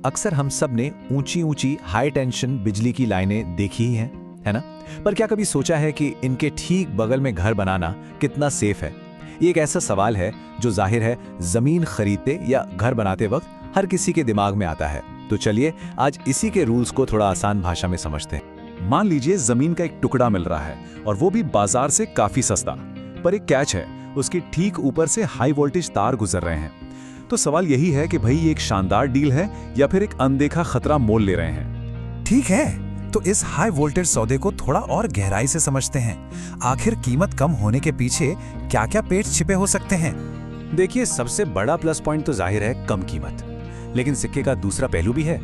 अक्सर हम सब ने ऊंची ऊंची हाई टेंशन बिजली की लाइनें देखी ही हैं, है ना? पर क्या कभी सोचा है कि इनके ठीक बगल में घर बनाना कितना सेफ है? ये एक ऐसा सवाल है जो जाहिर है जमीन खरीदते या घर बनाते वक्त हर किसी के दिमाग में आता है। तो चलिए आज इसी के रूल्स को थोड़ा आसान भाषा में समझते हैं। मान लीजिए जमीन का एक टुकड़ा मिल रहा है और वो भी बाजार से काफी सस्ता, पर एक कैच है, उसकी ठीक ऊपर से हाई वोल्टेज तार गुजर रहे हैं। तो सवाल यही है कि भाई ये एक शानदार डील है या फिर एक अनदेखा खतरा मोल ले रहे हैं। ठीक है, तो इस हाई वोल्टेज सौदे को थोड़ा और गहराई से समझते हैं। आखिर कीमत कम होने के पीछे क्या-क्या पेच छिपे हो सकते हैं? देखिए, सबसे बड़ा प्लस पॉइंट तो जाहिर है कम कीमत, लेकिन सिक्के का दूसरा पहलू भी है।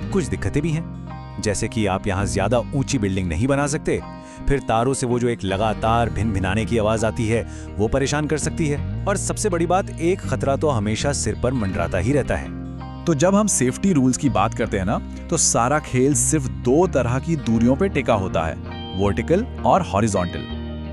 कुछ दिक्कतें भी हैं, जैसे कि आप यहाँ ज्यादा ऊंची बिल्डिंग नहीं बना सकते, फिर तारों से वो जो एक लगातार भिन-भिनाने की आवाज आती है वो परेशान कर सकती है, और सबसे बड़ी बात, एक खतरा तो हमेशा सिर पर मंडराता ही रहता है। तो जब हम सेफ्टी रूल्स की बात करते हैं ना, तो सारा खेल सिर्फ दो तरह की दूरियों पे टिका होता है, वर्टिकल और हॉरिजॉन्टल।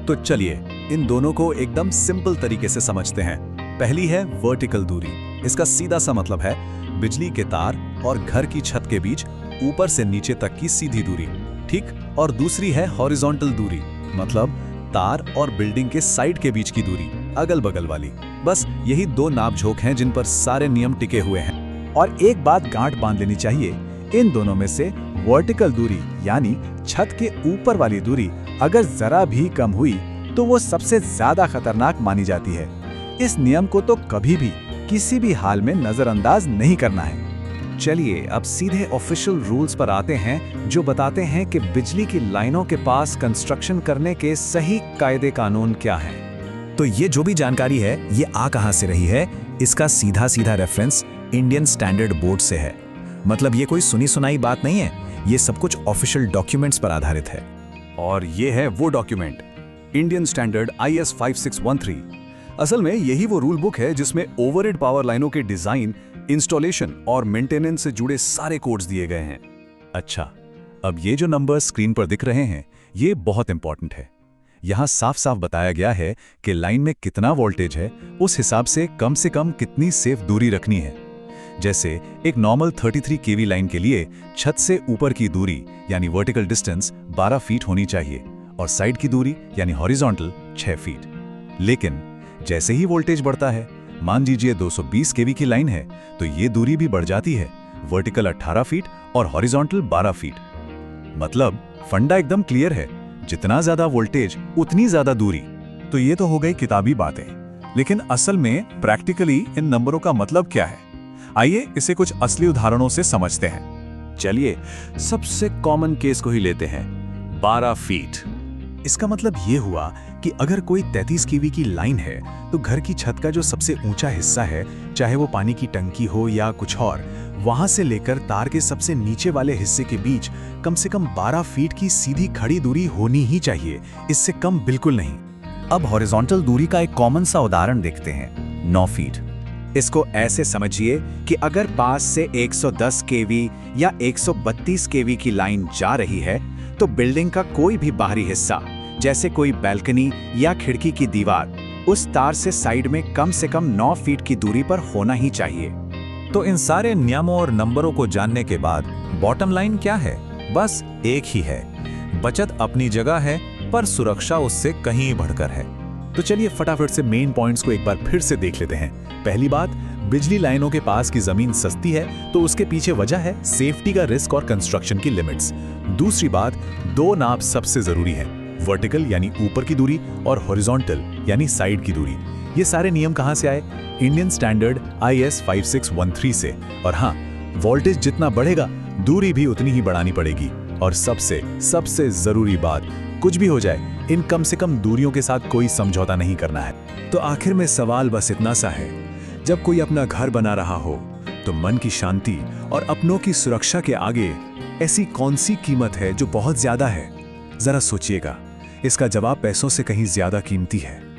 तो चलिए इन दोनों को एकदम सिंपल तरीके से समझते हैं। पहली है वर्टिकल दूरी। इसका सीधा सा मतलब है बिजली के तार और घर की छत के बीच ऊपर से नीचे तक की सीधी दूरी, ठीक। और दूसरी है हॉरिजॉन्टल दूरी, मतलब तार और बिल्डिंग के साइड के बीच की दूरी, अगल बगल वाली। बस यही दो नापझोंक हैं जिन पर सारे नियम टिके हुए हैं। और एक बात गांठ बांध लेनी चाहिए, इन दोनों में से वर्टिकल दूरी यानी छत के ऊपर वाली दूरी अगर जरा भी कम हुई तो वो सबसे ज्यादा खतरनाक मानी जाती है। इस नियम को तो कभी भी किसी भी हाल में नजरअंदाज नहीं करना है। चलिए अब सीधे ऑफिशियल रूल्स पर आते हैं जो बताते हैं कि बिजली की लाइनों के पास कंस्ट्रक्शन करने के सही कायदे कानून क्या हैं। तो ये जो भी जानकारी है ये आ कहां से रही है, इसका सीधा सीधा रेफरेंस इंडियन स्टैंडर्ड बोर्ड से है। मतलब ये कोई सुनी सुनाई बात नहीं है, ये सब कुछ ऑफिशियल डॉक्यूमेंट्स पर आधारित है। और ये है वो डॉक्यूमेंट, इंडियन स्टैंडर्ड IS 5613। असल में यही वो रूल बुक है जिसमें ओवरहेड पावर लाइनों के डिजाइन, इंस्टॉलेशन और मेंटेनेंस से जुड़े सारे कोड्स दिए गए हैं। अच्छा, अब ये जो नंबर स्क्रीन पर दिख रहे हैं ये बहुत इंपॉर्टेंट है। यहाँ साफ साफ बताया गया है कि लाइन में कितना वोल्टेज है, उस हिसाब से कम कितनी सेफ दूरी रखनी है। जैसे एक नॉर्मल 33 kV लाइन के लिए छत से ऊपर की दूरी यानी वर्टिकल डिस्टेंस 12 फीट होनी चाहिए और साइड की दूरी यानी हॉरिजॉन्टल 6 फीट। लेकिन जैसे ही वोल्टेज बढ़ता है, मान लीजिए 220 kV की लाइन है, तो ये दूरी भी बढ़ जाती है, वर्टिकल 18 फीट और हॉरिजॉन्टल 12 फीट। मतलब फंडा एकदम क्लियर है, जितना ज्यादा वोल्टेज उतनी ज्यादा दूरी। तो ये तो हो गई किताबी बातें, लेकिन असल में प्रैक्टिकली इन नंबरों का मतलब क्या है? आइए इसे कुछ असली उदाहरणों से समझते हैं। चलिए सबसे कॉमन केस को ही लेते हैं, 12 फीट। इसका मतलब ये हुआ कि अगर कोई 33 kV की लाइन है तो घर की छत का जो सबसे ऊंचा हिस्सा है, चाहे वो पानी की टंकी हो या कुछ और, वहां से लेकर तार के सबसे नीचे वाले हिस्से के बीच कम से कम 12 फीट की सीधी खड़ी दूरी होनी ही चाहिए, इससे कम बिल्कुल नहीं। अब हॉरिजॉन्टल दूरी का एक कॉमन सा उदाहरण देखते हैं, 9 फीट। इसको ऐसे समझिए कि अगर पास से 110 kV या 132 kV की लाइन जा रही है तो बिल्डिंग का कोई भी बाहरी हिस्सा, जैसे कोई बैल्कनी या खिड़की की दीवार, उस तार से कम 9 फीट की दूरी पर होना ही चाहिए। तो इन सारे नियमों और नंबरों को जानने के बाद बॉटम लाइन क्या है? बस एक ही है, बचत अपनी जगह है पर सुरक्षा उससे कहीं बढ़कर है। तो चलिए फटाफट से मेन पॉइंट्स को एक बार फिर से देख लेते हैं। पहली बात, बिजली लाइनों के पास की जमीन सस्ती है तो उसके पीछे वजह है सेफ्टी का रिस्क और कंस्ट्रक्शन की लिमिट्स। दूसरी बात, दो नाप सबसे जरूरी है, वर्टिकल यानी ऊपर की दूरी और हॉरिजॉन्टल यानी साइड की दूरी। ये सारे नियम कहां से आए? इंडियन स्टैंडर्ड IS 5613 से। और हाँ, वोल्टेज जितना बढ़ेगा दूरी भी उतनी ही बढ़ानी पड़ेगी। और सबसे जरूरी बात, कुछ भी हो जाए, इन कम से कम दूरियों के साथ कोई समझौता नहीं करना है। तो आखिर में सवाल बस इतना सा है, जब कोई अपना घर बना रहा हो तो मन की शांति और अपनों की सुरक्षा के आगे ऐसी कौन सी कीमत है जो बहुत ज्यादा है? जरा सोचिएगा, इसका जवाब पैसों से कहीं ज्यादा कीमती है।